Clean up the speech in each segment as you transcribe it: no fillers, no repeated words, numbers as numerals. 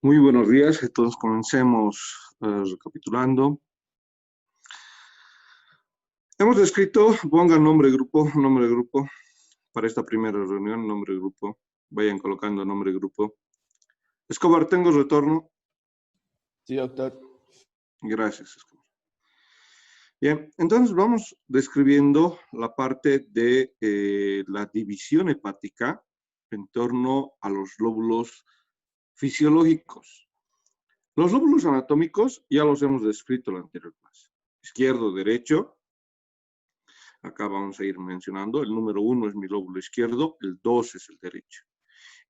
Muy buenos días, entonces comencemos recapitulando. Hemos descrito, ponga nombre de grupo, para esta primera reunión, nombre de grupo. Vayan colocando nombre de grupo. Escobar, ¿tengo retorno? Sí, doctor. Gracias, Escobar. Bien, entonces vamos describiendo la parte de la división hepática en torno a los lóbulos fisiológicos. Los lóbulos anatómicos ya los hemos descrito en la anterior clase. Izquierdo, derecho. Acá vamos a ir mencionando. El número 1 es mi lóbulo izquierdo, el 2 es el derecho.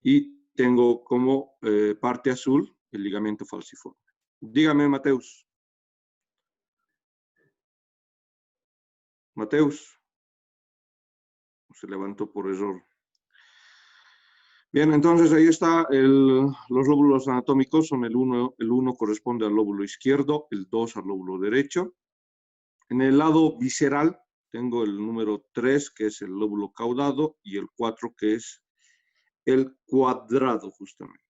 Y tengo como parte azul el ligamento falciforme. Dígame, Mateus. Mateus. Se levantó por error. Bien, entonces ahí está los lóbulos anatómicos. Son el 1 corresponde al lóbulo izquierdo, el 2 al lóbulo derecho. En el lado visceral tengo el número 3, que es el lóbulo caudado, y el 4, que es el cuadrado, justamente.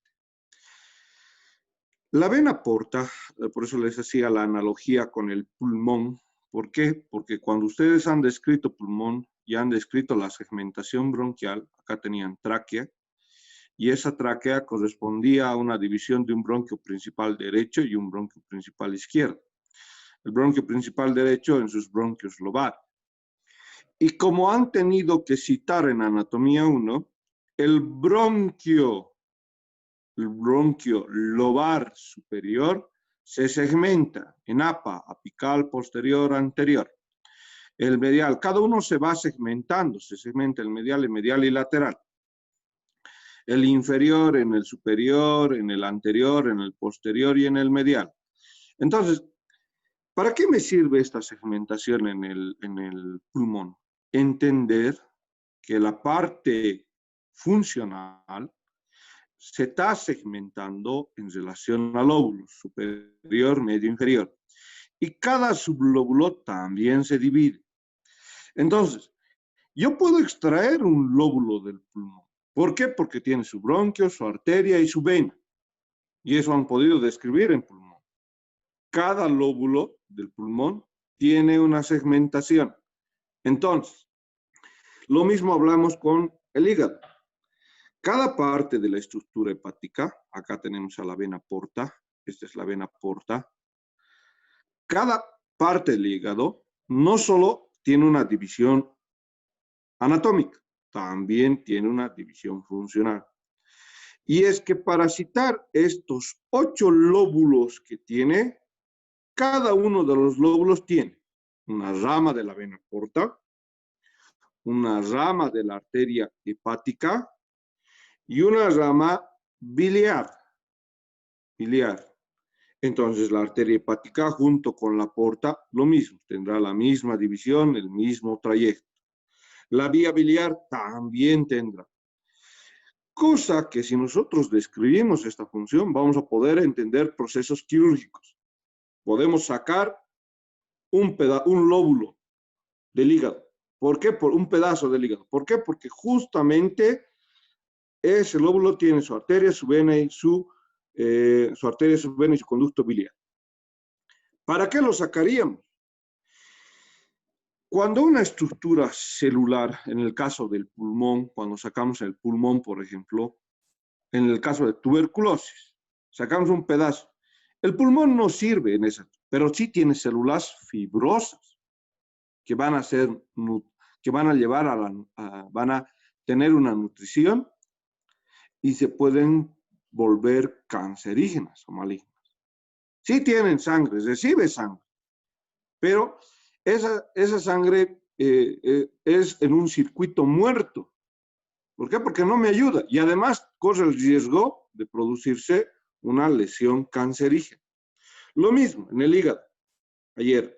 La vena porta, por eso les hacía la analogía con el pulmón. ¿Por qué? Porque cuando ustedes han descrito pulmón y han descrito la segmentación bronquial, acá tenían tráquea, y esa tráquea correspondía a una división de un bronquio principal derecho y un bronquio principal izquierdo. El bronquio principal derecho en sus bronquios lobar. Y como han tenido que citar en anatomía 1, el bronquio lobar superior se segmenta en APA, apical, posterior, anterior. El medial, cada uno se va segmentando, se segmenta el medial y lateral. El inferior en el superior, en el anterior, en el posterior y en el medial. Entonces, ¿para qué me sirve esta segmentación en el pulmón? Entender que la parte funcional se está segmentando en relación al lóbulo superior, medio, inferior. Y cada sublóbulo también se divide. Entonces, yo puedo extraer un lóbulo del pulmón. ¿Por qué? Porque tiene su bronquio, su arteria y su vena. Y eso han podido describir en pulmón. Cada lóbulo del pulmón tiene una segmentación. Entonces, lo mismo hablamos con el hígado. Cada parte de la estructura hepática, acá tenemos a la vena porta, esta es la vena porta. Cada parte del hígado no solo tiene una división anatómica, también tiene una división funcional. Y es que para citar estos 8 lóbulos que tiene, cada uno de los lóbulos tiene una rama de la vena porta, una rama de la arteria hepática y una rama biliar. Entonces la arteria hepática junto con la porta, lo mismo, tendrá la misma división, el mismo trayecto. La vía biliar también tendrá. Cosa que si nosotros describimos esta función, vamos a poder entender procesos quirúrgicos. Podemos sacar un lóbulo del hígado. ¿Por qué? Por un pedazo del hígado. ¿Por qué? Porque justamente ese lóbulo tiene su arteria, su vena y su conducto biliar. ¿Para qué lo sacaríamos? Cuando una estructura celular, en el caso del pulmón, cuando sacamos el pulmón, por ejemplo, en el caso de tuberculosis, sacamos un pedazo. El pulmón no sirve en eso, pero sí tiene células fibrosas que van a van a tener una nutrición y se pueden volver cancerígenas o malignas. Sí tienen sangre, recibe sangre, pero esa sangre es en un circuito muerto. ¿Por qué? Porque no me ayuda y además corre el riesgo de producirse una lesión cancerígena. Lo mismo en el hígado. Ayer,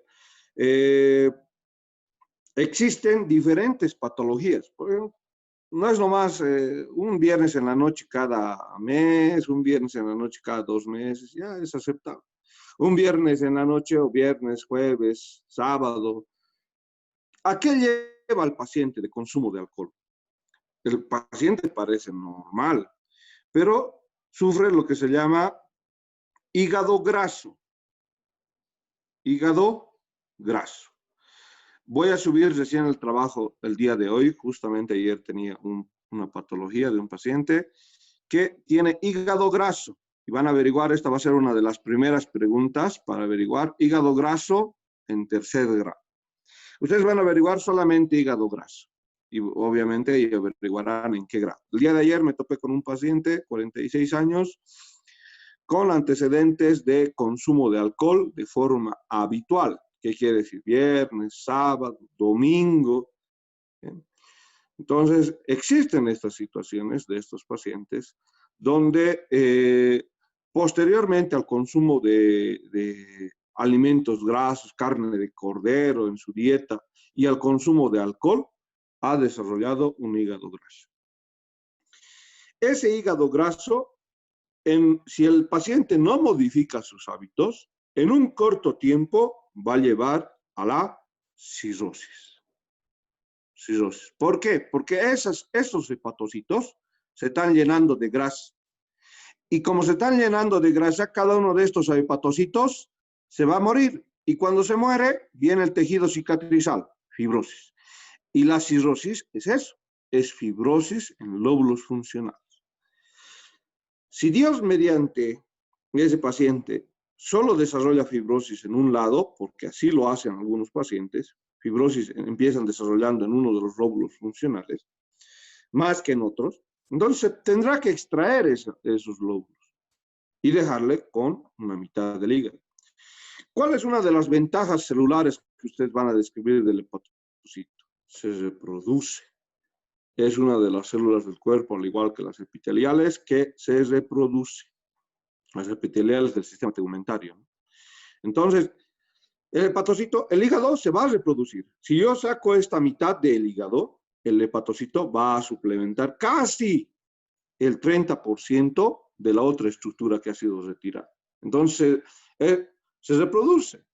existen diferentes patologías. Por ejemplo, no es nomás un viernes en la noche cada mes, un viernes en la noche cada 2 meses, ya es aceptable. Un viernes en la noche o viernes, jueves, sábado. ¿A qué lleva al paciente de consumo de alcohol? El paciente parece normal, pero sufre lo que se llama hígado graso. Hígado graso. Voy a subir recién el trabajo el día de hoy. Justamente ayer tenía una patología de un paciente que tiene hígado graso. Y van a averiguar, esta va a ser una de las primeras preguntas para averiguar hígado graso en tercer grado. Ustedes van a averiguar solamente hígado graso. Y obviamente averiguarán en qué grado. El día de ayer me topé con un paciente, 46 años, con antecedentes de consumo de alcohol de forma habitual. ¿Qué quiere decir? Viernes, sábado, domingo. ¿Bien? Entonces, existen estas situaciones de estos pacientes donde posteriormente al consumo de alimentos grasos, carne de cordero en su dieta y al consumo de alcohol, ha desarrollado un hígado graso. Ese hígado graso, si el paciente no modifica sus hábitos, en un corto tiempo va a llevar a la cirrosis. Cirrosis. ¿Por qué? Porque esos hepatocitos se están llenando de grasa. Y como se están llenando de grasa, cada uno de estos hepatocitos se va a morir. Y cuando se muere, viene el tejido cicatrizal, fibrosis. Y la cirrosis es eso, es fibrosis en lóbulos funcionales. Si Dios mediante ese paciente solo desarrolla fibrosis en un lado, porque así lo hacen algunos pacientes, fibrosis empiezan desarrollando en uno de los lóbulos funcionales, más que en otros, entonces tendrá que extraer esos lóbulos y dejarle con una mitad del hígado. ¿Cuál es una de las ventajas celulares que ustedes van a describir del hepatocito? Se reproduce. Es una de las células del cuerpo, al igual que las epiteliales, que se reproduce. Las epiteliales del sistema tegumentario. Entonces, el hepatocito, el hígado se va a reproducir. Si yo saco esta mitad del hígado, el hepatocito va a suplementar casi el 30% de la otra estructura que ha sido retirada. Entonces, se reproduce.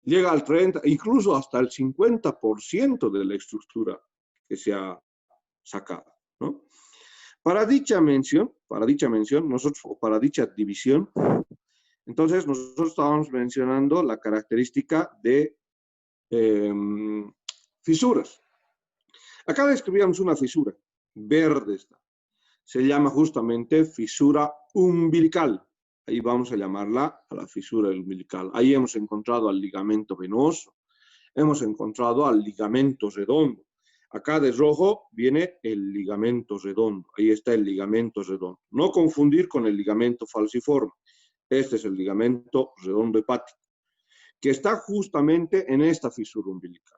Llega al 30%, incluso hasta el 50% de la estructura que se ha sacado, ¿no? Para dicha mención, nosotros, o para dicha división, entonces nosotros estábamos mencionando la característica de fisuras. Acá describíamos una fisura, verde está. Se llama justamente fisura umbilical. Ahí vamos a llamarla a la fisura umbilical. Ahí hemos encontrado al ligamento venoso, hemos encontrado al ligamento redondo. Acá de rojo viene el ligamento redondo. Ahí está el ligamento redondo. No confundir con el ligamento falciforme. Este es el ligamento redondo hepático, que está justamente en esta fisura umbilical.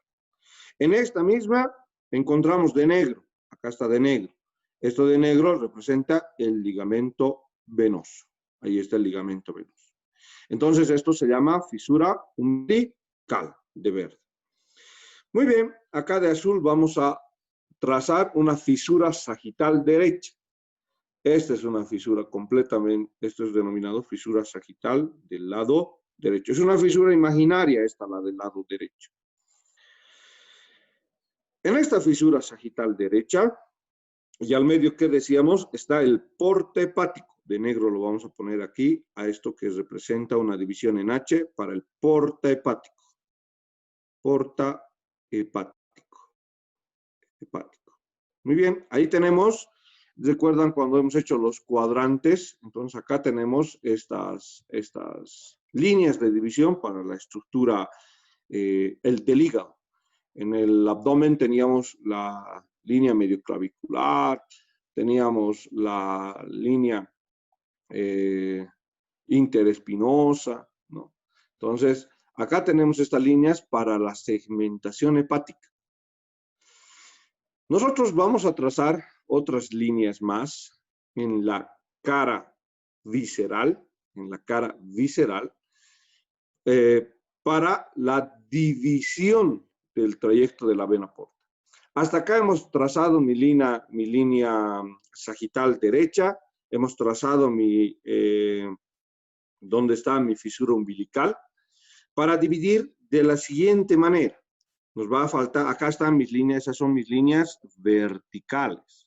En esta misma encontramos de negro. Acá está de negro. Esto de negro representa el ligamento venoso. Ahí está el ligamento venoso. Entonces esto se llama fisura umbilical de verde. Muy bien, acá de azul vamos a trazar una fisura sagital derecha. Esta es una fisura completamente, esto es denominado fisura sagital del lado derecho. Es una fisura imaginaria esta, la del lado derecho. En esta fisura sagital derecha, y al medio que decíamos, está el porta hepático. De negro lo vamos a poner aquí, a esto que representa una división en H para el porta hepático. Porta hepático. Muy bien, ahí tenemos, recuerdan cuando hemos hecho los cuadrantes, entonces acá tenemos estas líneas de división para la estructura del hígado. En el abdomen teníamos la línea medioclavicular, teníamos la línea interespinosa, ¿no? Entonces, acá tenemos estas líneas para la segmentación hepática. Nosotros vamos a trazar otras líneas más en la cara visceral, para la división del trayecto de la vena porta. Hasta acá hemos trazado mi línea sagital derecha, hemos trazado donde está mi fisura umbilical, para dividir de la siguiente manera. Nos va a faltar, acá están mis líneas, esas son mis líneas verticales.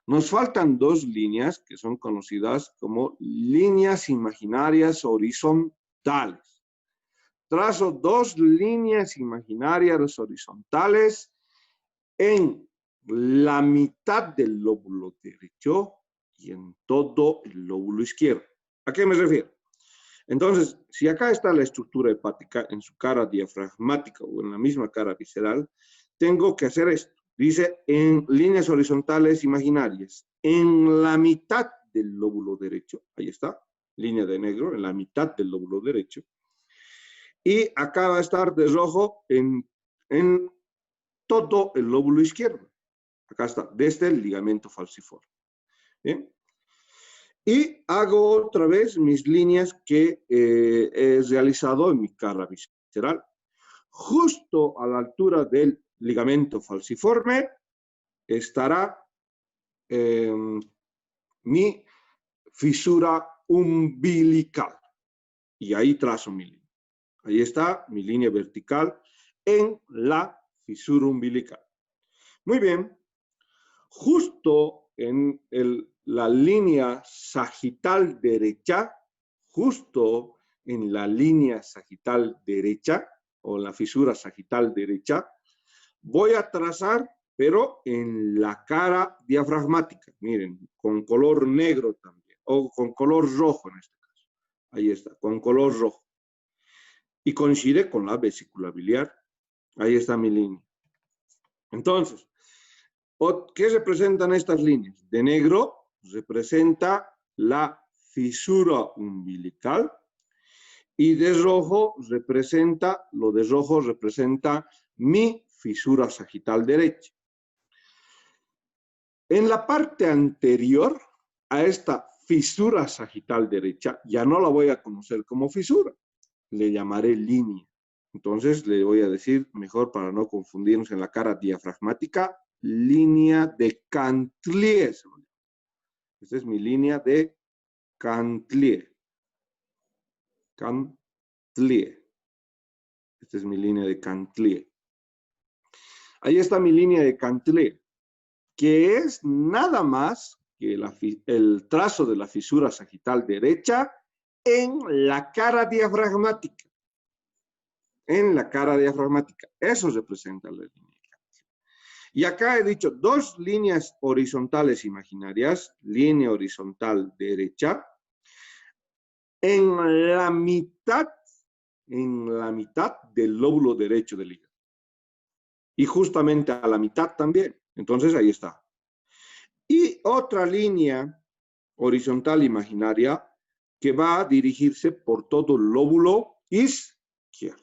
Nos faltan dos líneas que son conocidas como líneas imaginarias horizontales. Trazo dos líneas imaginarias horizontales en la mitad del lóbulo derecho y en todo el lóbulo izquierdo. ¿A qué me refiero? Entonces, si acá está la estructura hepática en su cara diafragmática o en la misma cara visceral, tengo que hacer esto. Dice en líneas horizontales imaginarias, en la mitad del lóbulo derecho, ahí está, línea de negro, en la mitad del lóbulo derecho. Y acá va a estar de rojo en todo el lóbulo izquierdo. Acá está, desde el ligamento falciforme. ¿Bien? Y hago otra vez mis líneas que he realizado en mi cara visceral. Justo a la altura del ligamento falciforme estará mi fisura umbilical. Y ahí trazo mi línea. Ahí está mi línea vertical en la fisura umbilical. Muy bien. Justo en la línea sagital derecha, justo en la línea sagital derecha, o la fisura sagital derecha, voy a trazar, pero en la cara diafragmática, miren, con color negro también, o con color rojo en este caso. Ahí está, con color rojo. Y coincide con la vesícula biliar. Ahí está mi línea. Entonces, ¿qué representan estas líneas? De negro representa la fisura umbilical y de rojo representa, lo de rojo representa mi fisura sagital derecha. En la parte anterior a esta fisura sagital derecha, ya no la voy a conocer como fisura, le llamaré línea. Entonces le voy a decir, mejor para no confundirnos en la cara diafragmática, línea de Cantlier. Esta es mi línea de Cantlier. Cantlier. Esta es mi línea de Cantlier. Ahí está mi línea de Cantlier, que es nada más que el trazo de la fisura sagital derecha en la cara diafragmática. En la cara diafragmática. Eso representa la línea. Y acá he dicho dos líneas horizontales imaginarias, línea horizontal derecha, en la mitad del lóbulo derecho del hígado. Y justamente a la mitad también. Entonces ahí está. Y otra línea horizontal imaginaria que va a dirigirse por todo el lóbulo izquierdo.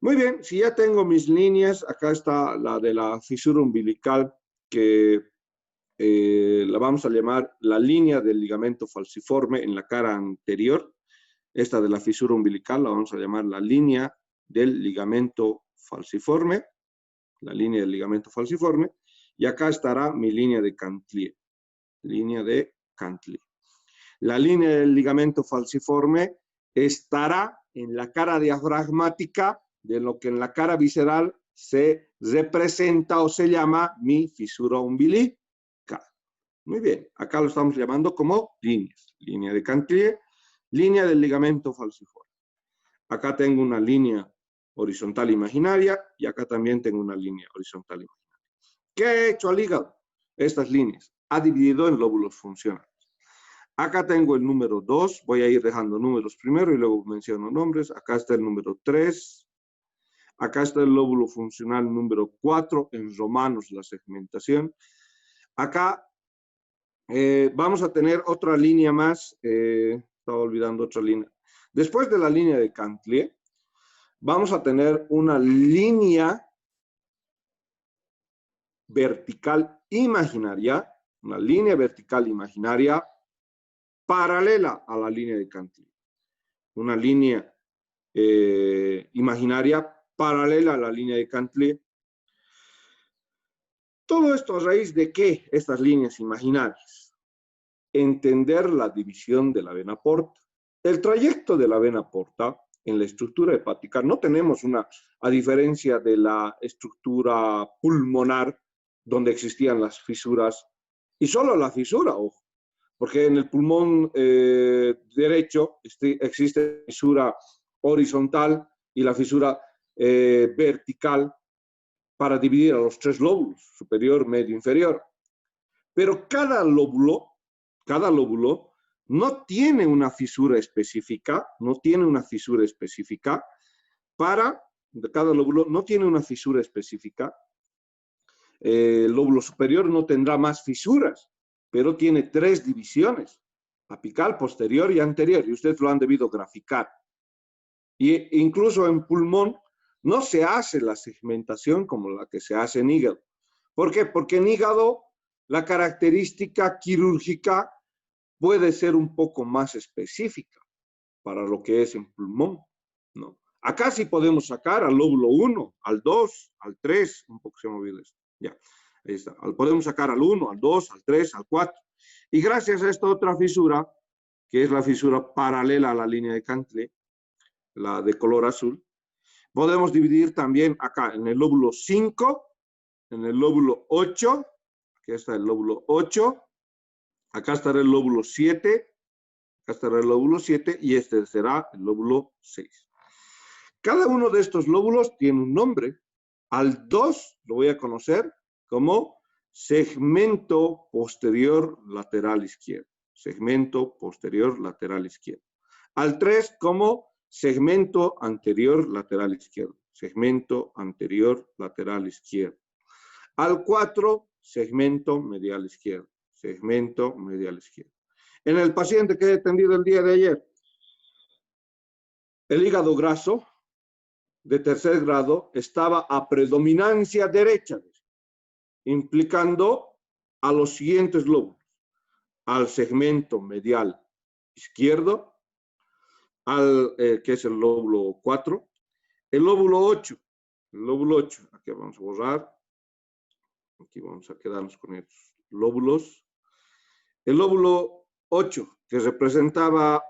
Muy bien, si ya tengo mis líneas, acá está la de la fisura umbilical, que la vamos a llamar la línea del ligamento falciforme en la cara anterior. Esta de la fisura umbilical la vamos a llamar la línea del ligamento falciforme, la línea del ligamento falciforme, y acá estará mi línea de Cantlier, línea de Cantlier. La línea del ligamento falciforme estará en la cara diafragmática de lo que en la cara visceral se representa o se llama mi fisura umbilical. Muy bien, acá lo estamos llamando como líneas. Línea de Cantlier, línea del ligamento falciforme. Acá tengo una línea horizontal imaginaria y acá también tengo una línea horizontal imaginaria. ¿Qué ha hecho al hígado? Estas líneas. Ha dividido en lóbulos funcionales. Acá tengo el número 2. Voy a ir dejando números primero y luego menciono nombres. Acá está el número 3. Acá está el lóbulo funcional número 4. En romanos la segmentación. Acá vamos a tener otra línea más. Estaba olvidando otra línea. Después de la línea de Cantlier, vamos a tener una línea vertical imaginaria, una línea vertical imaginaria paralela a la línea de Cantlier. Una línea imaginaria paralela a la línea de Cantlier. Todo esto a raíz de ¿qué? Estas líneas imaginarias. Entender la división de la vena porta. El trayecto de la vena porta en la estructura hepática no tenemos a diferencia de la estructura pulmonar donde existían las fisuras Y solo la fisura, ojo, porque en el pulmón derecho existe fisura horizontal y la fisura vertical para dividir a los tres lóbulos, superior, medio, inferior. Pero cada lóbulo no tiene una fisura específica, cada lóbulo no tiene una fisura específica. El lóbulo superior no tendrá más fisuras, pero tiene 3 divisiones, apical, posterior y anterior, y ustedes lo han debido graficar. Y incluso en pulmón no se hace la segmentación como la que se hace en hígado. ¿Por qué? Porque en hígado la característica quirúrgica puede ser un poco más específica para lo que es en pulmón, ¿no? Acá sí podemos sacar al lóbulo 1, al 2, al 3, un poco se movió esto. Ya, ahí está. Podemos sacar al 1, al 2, al 3, al 4. Y gracias a esta otra fisura, que es la fisura paralela a la línea de Cantley, la de color azul, podemos dividir también acá en el lóbulo 5, en el lóbulo 8, aquí está el lóbulo 8, acá estará el lóbulo 7, acá estará el lóbulo 7 y este será el lóbulo 6. Cada uno de estos lóbulos tiene un nombre. Al 2 lo voy a conocer como segmento posterior lateral izquierdo. Segmento posterior lateral izquierdo. Al 3 como segmento anterior lateral izquierdo. Segmento anterior lateral izquierdo. Al 4, segmento medial izquierdo. Segmento medial izquierdo. En el paciente que he atendido el día de ayer, el hígado graso de tercer grado estaba a predominancia derecha, implicando a los siguientes lóbulos: al segmento medial izquierdo, que es el lóbulo 4, el lóbulo 8, aquí vamos a borrar, aquí vamos a quedarnos con estos lóbulos, el lóbulo 8, que representaba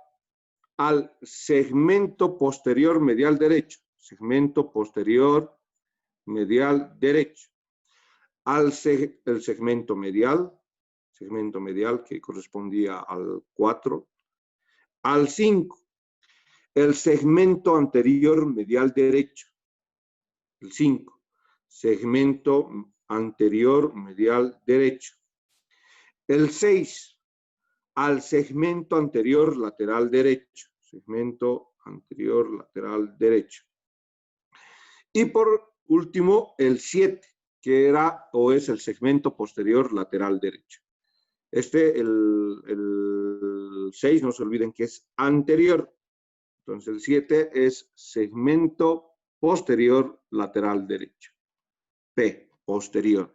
al segmento posterior medial derecho, segmento posterior medial derecho, el segmento medial que correspondía al 4, al 5, el segmento anterior medial derecho, el 5, segmento anterior medial derecho, el 6, al segmento anterior lateral derecho, segmento anterior lateral derecho. Y por último, el 7, que era o es el segmento posterior lateral derecho. El 6, no se olviden que es anterior. Entonces el 7 es segmento posterior lateral derecho. P, posterior.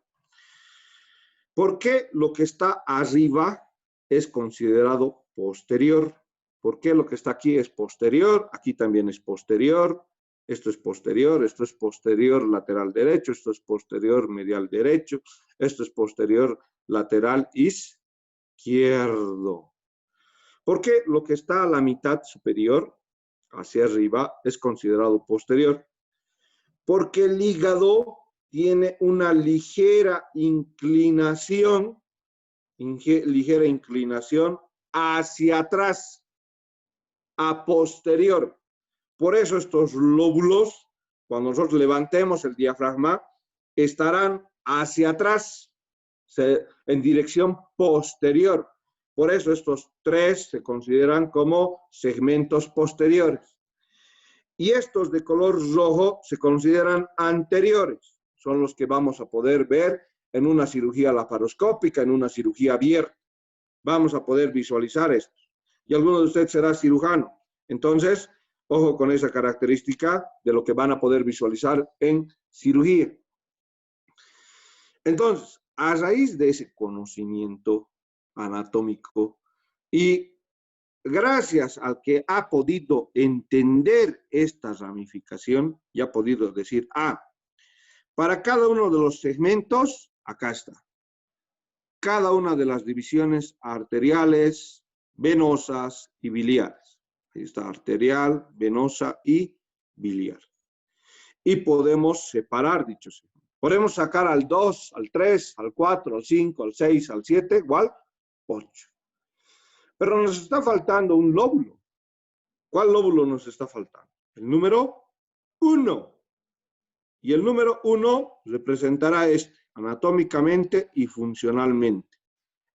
¿Por qué lo que está arriba es considerado posterior? ¿Por qué lo que está aquí es posterior? Aquí también es posterior. Esto es posterior lateral derecho, esto es posterior medial derecho, esto es posterior lateral izquierdo. ¿Por qué lo que está a la mitad superior, hacia arriba, es considerado posterior? Porque el hígado tiene una ligera inclinación hacia atrás, a posterior. Por eso estos lóbulos, cuando nosotros levantemos el diafragma, estarán hacia atrás, en dirección posterior. Por eso estos 3 se consideran como segmentos posteriores. Y estos de color rojo se consideran anteriores. Son los que vamos a poder ver en una cirugía laparoscópica, en una cirugía abierta. Vamos a poder visualizar esto. Y alguno de ustedes será cirujano. Entonces, ojo con esa característica de lo que van a poder visualizar en cirugía. Entonces, a raíz de ese conocimiento anatómico y gracias al que ha podido entender esta ramificación y ha podido decir, para cada uno de los segmentos, acá está. Cada una de las divisiones arteriales, venosas y biliares. Ahí está, arterial, venosa y biliar. Y podemos separar dichos segmentos. Podemos sacar al 2, al 3, al 4, al 5, al 6, al 7, igual 8. Pero nos está faltando un lóbulo. ¿Cuál lóbulo nos está faltando? El número 1. Y el número 1 representará anatómicamente y funcionalmente.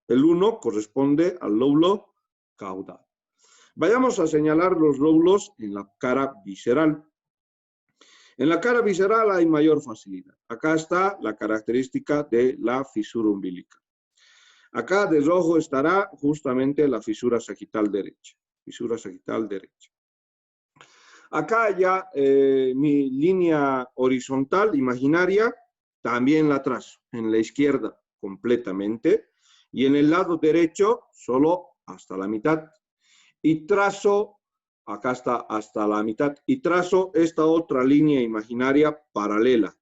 El 1 corresponde al lóbulo caudal. Vayamos a señalar los lóbulos en la cara visceral. En la cara visceral hay mayor facilidad. Acá está la característica de la fisura umbilical. Acá de rojo estará justamente la fisura sagital derecha. Fisura sagital derecha. Acá ya mi línea horizontal imaginaria también la trazo. En la izquierda completamente y en el lado derecho solo hasta la mitad. Y trazo, acá está hasta la mitad, y trazo esta otra línea imaginaria paralela.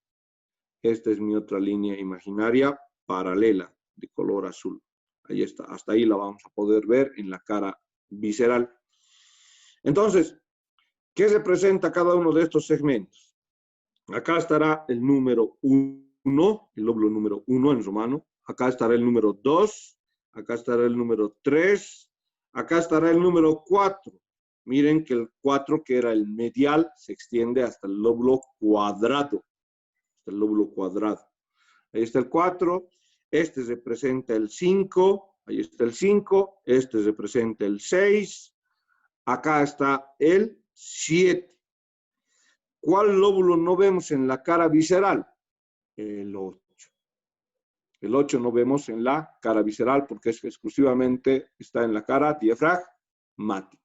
Esta es mi otra línea imaginaria paralela de color azul. Ahí está, hasta ahí la vamos a poder ver en la cara visceral. Entonces, ¿qué representa cada uno de estos segmentos? Acá estará el número 1, el lóbulo número 1 en romano. Acá estará el número 2, acá estará el número 3, acá estará el número 4. Miren que el 4, que era el medial, se extiende hasta el lóbulo cuadrado. Hasta el lóbulo cuadrado. Ahí está el 4. Este representa el 5. Ahí está el 5. Este representa el 6. Acá está el 7. ¿Cuál lóbulo no vemos en la cara visceral? El 8. El 8 no vemos en la cara visceral porque es exclusivamente está en la cara diafragmática.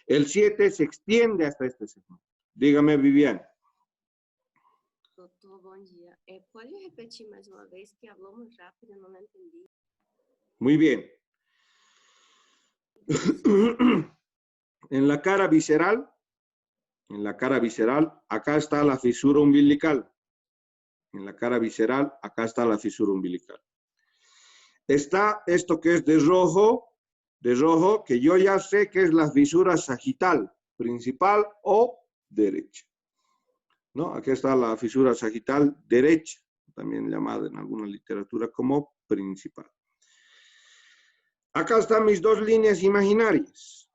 El 7 se extiende hasta este segmento. Dígame, Vivian. Doutor, bom dia. Pode repetir mais uma vez que falou muito rápido, não entendi. Muy bien. En la cara visceral, acá está la fisura umbilical. En la cara visceral, acá está la fisura umbilical. Está esto que es de rojo, que yo ya sé que es la fisura sagital, principal o derecha. ¿No? Aquí está la fisura sagital derecha, también llamada en alguna literatura como principal. Acá están mis dos líneas imaginarias,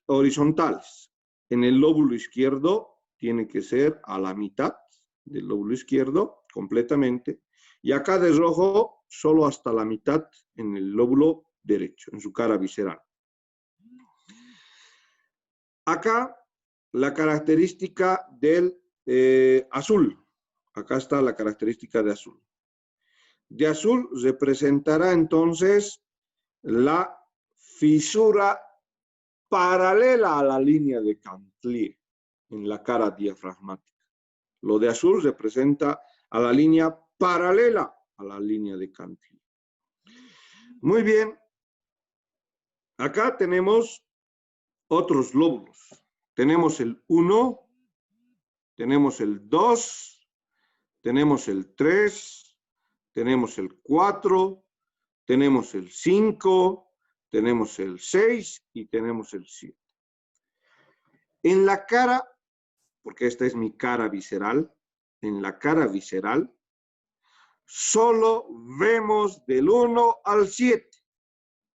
horizontales. En el lóbulo izquierdo tiene que ser a la mitad del lóbulo izquierdo, completamente. Y acá de rojo, solo hasta la mitad en el lóbulo derecho, en su cara visceral. Acá la característica del azul. Acá está la característica de azul. De azul representará entonces la fisura paralela a la línea de Cantley en la cara diafragmática. Lo de azul representa a la línea paralela a la línea de Cantley. Muy bien. Acá tenemos otros lóbulos. Tenemos el 1, tenemos el 2, tenemos el 3, tenemos el 4, tenemos el 5, tenemos el 6 y tenemos el 7. En la cara, porque esta es mi cara visceral, en la cara visceral, solo vemos del 1 al 7.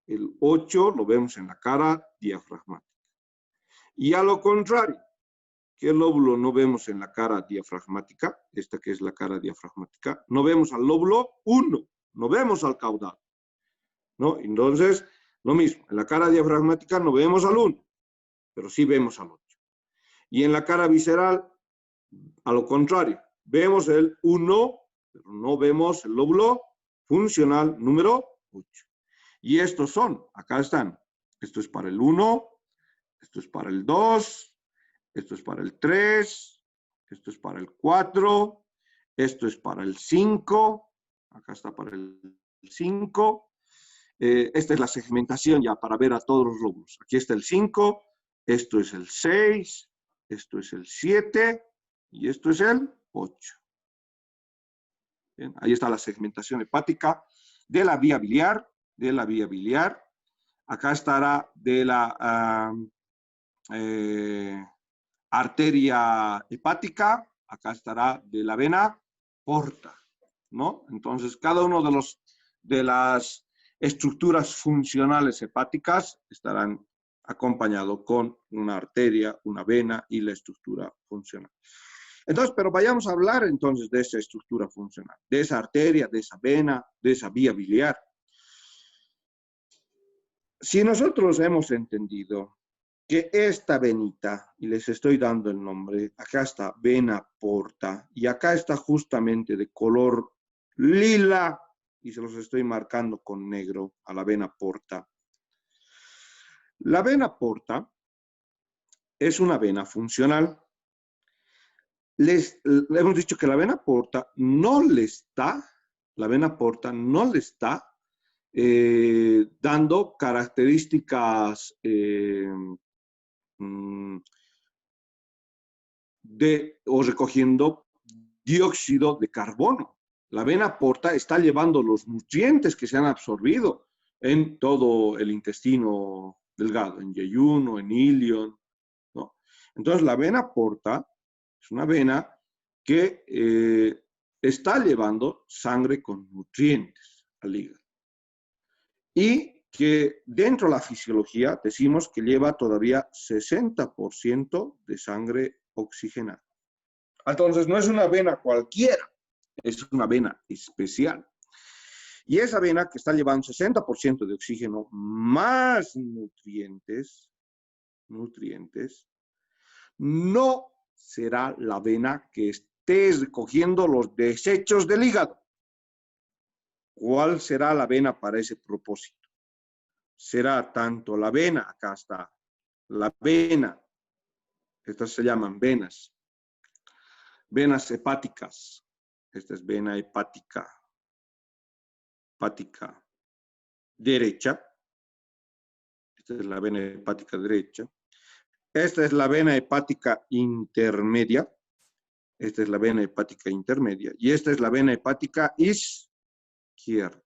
El 8 lo vemos en la cara diafragmática. Y a lo contrario, ¿qué lóbulo no vemos en la cara diafragmática? Esta que es la cara diafragmática. No vemos al lóbulo 1, no vemos al caudal. ¿No? Entonces, lo mismo, en la cara diafragmática no vemos al 1, pero sí vemos al 8. Y en la cara visceral, a lo contrario, vemos el 1, pero no vemos el lóbulo funcional número 8. Y estos son, acá están, esto es para el 1, esto es para el 2, esto es para el 3, esto es para el 4, esto es para el 5, acá está para el 5. Esta es la segmentación ya para ver a todos los lóbulos. Aquí está el 5, esto es el 6, esto es el 7 y esto es el 8. Bien, ahí está la segmentación hepática de la vía biliar, Acá estará de la arteria hepática, acá estará de la vena porta. ¿no? Entonces, cada uno de las estructuras funcionales hepáticas estarán acompañado con una arteria, una vena y la estructura funcional. Entonces, pero vayamos a hablar entonces de esa estructura funcional, de esa arteria, de esa vena, de esa vía biliar. Si nosotros hemos entendido que esta venita, y les estoy dando el nombre, acá está vena porta, y acá está justamente de color lila, y se los estoy marcando con negro a la vena porta. La vena porta es una vena funcional. Le hemos dicho que la vena porta no le está dando características o recogiendo dióxido de carbono. La vena porta está llevando los nutrientes que se han absorbido en todo el intestino delgado, en yeyuno, en ilion, ¿no? Entonces, la vena porta es una vena que está llevando sangre con nutrientes al hígado. Y que dentro de la fisiología decimos que lleva todavía 60% de sangre oxigenada. Entonces, no es una vena cualquiera, es una vena especial. Y esa vena que está llevando 60% de oxígeno más nutrientes, no será la vena que esté recogiendo los desechos del hígado. ¿Cuál será la vena para ese propósito? Será tanto la vena, acá está, la vena, estas se llaman venas hepáticas. Esta es vena hepática derecha. Esta es la vena hepática derecha. Esta es la vena hepática intermedia. Esta es la vena hepática intermedia. Y esta es la vena hepática izquierda.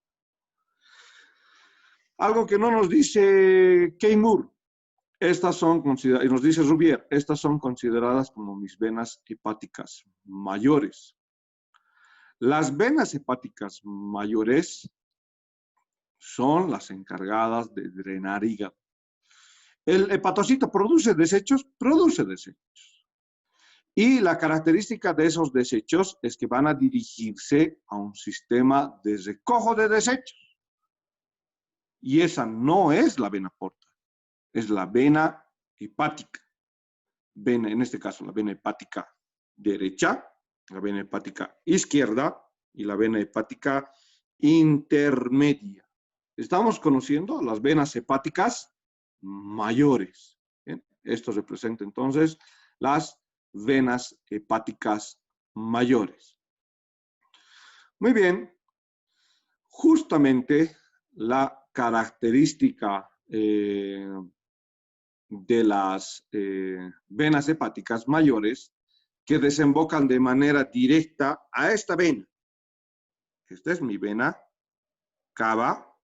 Algo que no nos dice Keimur. Estas son consideradas, y nos dice Rubier, estas son consideradas como mis venas hepáticas mayores. Las venas hepáticas mayores son las encargadas de drenar hígado. El hepatocito produce desechos. Y la característica de esos desechos es que van a dirigirse a un sistema de recojo de desechos. Y esa no es la vena porta, es la vena hepática. Vena, en este caso, la vena hepática derecha, la vena hepática izquierda y la vena hepática intermedia. Estamos conociendo las venas hepáticas mayores. ¿Bien? Esto representa entonces las venas hepáticas mayores. Muy bien. Justamente la característica de las venas hepáticas mayores que desembocan de manera directa a esta vena. Esta es mi vena cava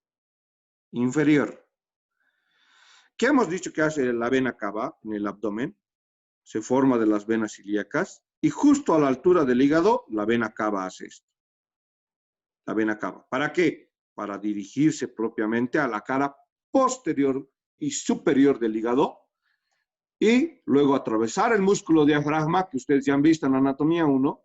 inferior. ¿Qué hemos dicho que hace la vena cava en el abdomen? Se forma de las venas ilíacas y justo a la altura del hígado la vena cava hace esto. La vena cava. ¿Para qué? Para dirigirse propiamente a la cara posterior y superior del hígado y luego atravesar el músculo diafragma, que ustedes ya han visto en anatomía 1,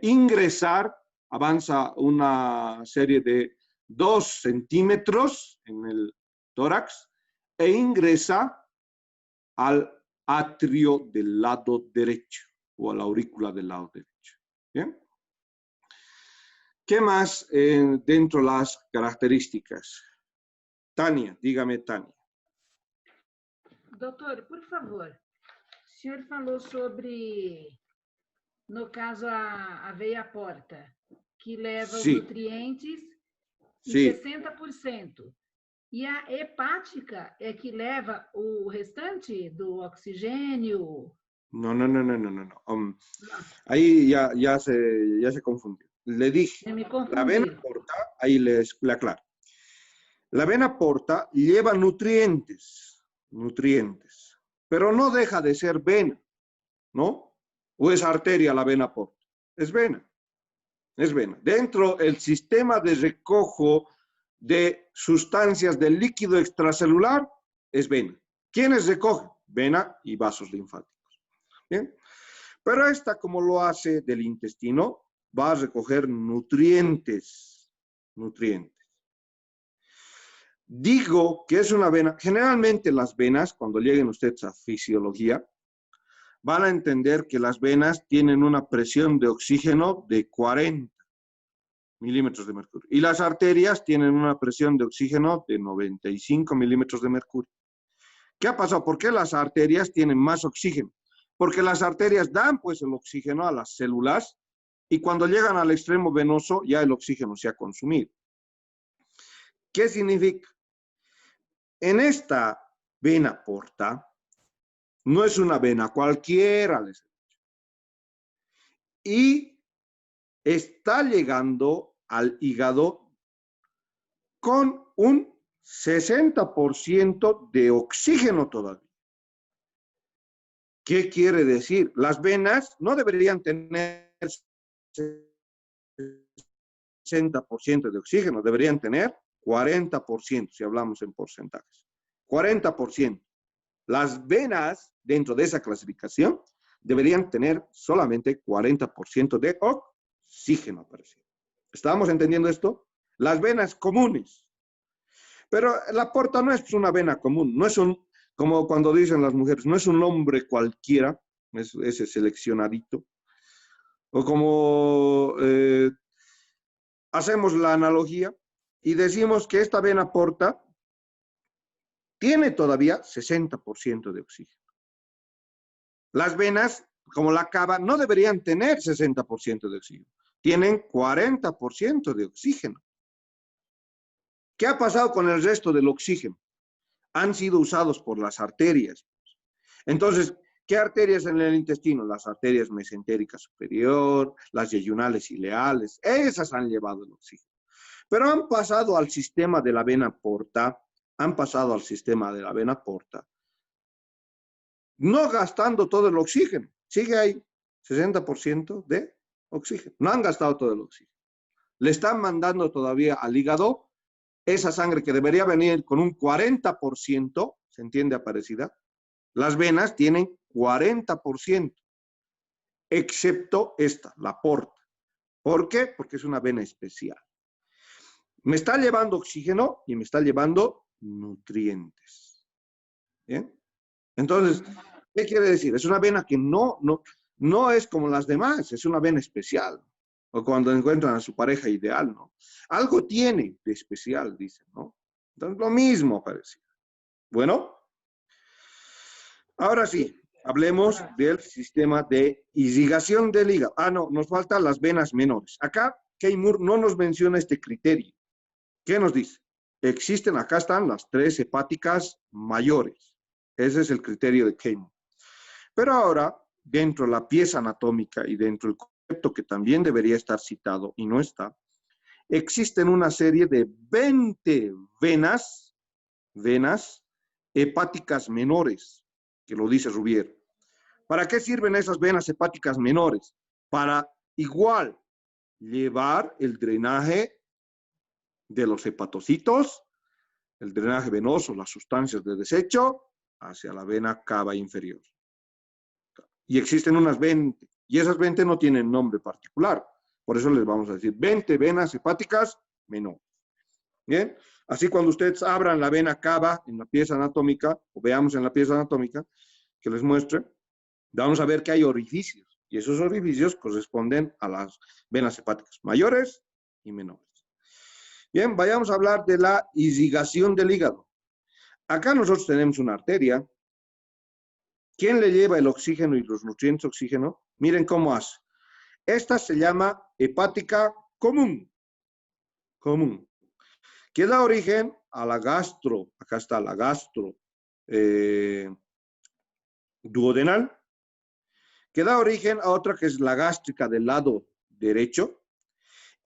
ingresar, avanza una serie de 2 centímetros en el tórax e ingresa al atrio del lado derecho o a la aurícula del lado derecho. ¿Bien? ¿Qué más dentro de las características? Tânia, dígame, Tânia. Doutor, por favor, o senhor falou sobre, no caso, a veia porta, que leva os nutrientes em 60%. E a hepática é que leva o restante do oxigênio? No. Ahí ya se confundió. Le dije, la vena porta, ahí le aclaro. La vena porta lleva nutrientes, pero no deja de ser vena, ¿no? O es arteria la vena porta, es vena. Es vena. Dentro del sistema de recojo de sustancias del líquido extracelular, es vena. ¿Quiénes recogen? Vena y vasos linfáticos. ¿Bien? Pero esta, como lo hace del intestino, va a recoger nutrientes. Nutrientes. Digo que es una vena. Generalmente las venas, cuando lleguen ustedes a fisiología, van a entender que las venas tienen una presión de oxígeno de 40 milímetros de mercurio. Y las arterias tienen una presión de oxígeno de 95 milímetros de mercurio. ¿Qué ha pasado? ¿Por qué las arterias tienen más oxígeno? Porque las arterias dan pues el oxígeno a las células y cuando llegan al extremo venoso ya el oxígeno se ha consumido. ¿Qué significa? En esta vena porta, no es una vena cualquiera, les he dicho. Y está llegando al hígado con un 60% de oxígeno todavía. ¿Qué quiere decir? Las venas no deberían tener 60% de oxígeno, deberían tener 40%, si hablamos en porcentajes. 40%. Las venas, dentro de esa clasificación, deberían tener solamente 40% de oxígeno. ¿Estamos entendiendo esto? Las venas comunes. Pero la porta no es una vena común, no es un, como cuando dicen las mujeres, no es un hombre cualquiera, es ese seleccionadito. O como hacemos la analogía y decimos que esta vena porta tiene todavía 60% de oxígeno. Las venas, como la cava, no deberían tener 60% de oxígeno. Tienen 40% de oxígeno. ¿Qué ha pasado con el resto del oxígeno? Han sido usados por las arterias. Entonces, ¿qué arterias en el intestino? Las arterias mesentérica superior, las yeyunales ileales, esas han llevado el oxígeno. Pero han pasado al sistema de la vena porta, no gastando todo el oxígeno. Sigue ahí, 60% de oxígeno. No han gastado todo el oxígeno. Le están mandando todavía al hígado esa sangre que debería venir con un 40%, ¿se entiende, Aparecida? Las venas tienen 40%, excepto esta, la porta. ¿Por qué? Porque es una vena especial. Me está llevando oxígeno y me está llevando nutrientes. ¿Bien? Entonces, ¿qué quiere decir? Es una vena que no es como las demás, es una vena especial. O cuando encuentran a su pareja ideal, ¿no? Algo tiene de especial, dicen, ¿no? Entonces, lo mismo parece. Bueno, ahora sí, hablemos del sistema de irrigación del hígado. No, nos faltan las venas menores. Acá, Kay Moore no nos menciona este criterio. ¿Qué nos dice? Acá están las 3 hepáticas mayores. Ese es el criterio de Kay Moore. Pero ahora, dentro de la pieza anatómica y dentro del concepto que también debería estar citado y no está, existen una serie de 20 venas hepáticas menores, que lo dice Rubier. ¿Para qué sirven esas venas hepáticas menores? Para igual llevar el drenaje de los hepatocitos, el drenaje venoso, las sustancias de desecho, hacia la vena cava inferior. Y existen unas 20, y esas 20 no tienen nombre particular. Por eso les vamos a decir 20 venas hepáticas menores. Bien, así cuando ustedes abran la vena cava en la pieza anatómica, o veamos en la pieza anatómica, que les muestre, vamos a ver que hay orificios, y esos orificios corresponden a las venas hepáticas mayores y menores. Bien, vayamos a hablar de la irrigación del hígado. Acá nosotros tenemos una arteria. ¿Quién le lleva el oxígeno y los nutrientes oxígeno? Miren cómo hace. Esta se llama hepática común. Común. Que da origen a la gastro. Acá está la gastro duodenal. Que da origen a otra que es la gástrica del lado derecho.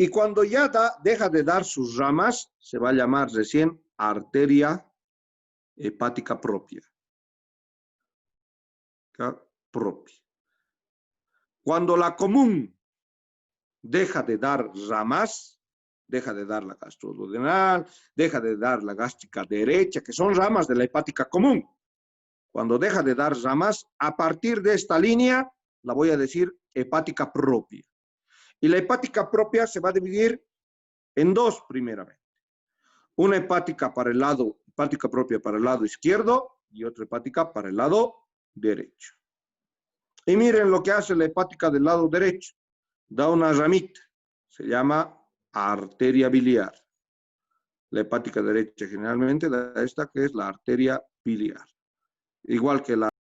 Y cuando ya deja de dar sus ramas, se va a llamar recién arteria hepática propia. Propia. Cuando la común deja de dar ramas, deja de dar la gastroduodenal, deja de dar la gástrica derecha, que son ramas de la hepática común. Cuando deja de dar ramas, a partir de esta línea, la voy a decir hepática propia. Y la hepática propia se va a dividir en dos primeramente. Una hepática propia para el lado izquierdo y otra hepática para el lado derecho. Y miren lo que hace la hepática del lado derecho. Da una ramita, se llama arteria biliar. La hepática derecha generalmente da esta que es la arteria biliar. Igual que la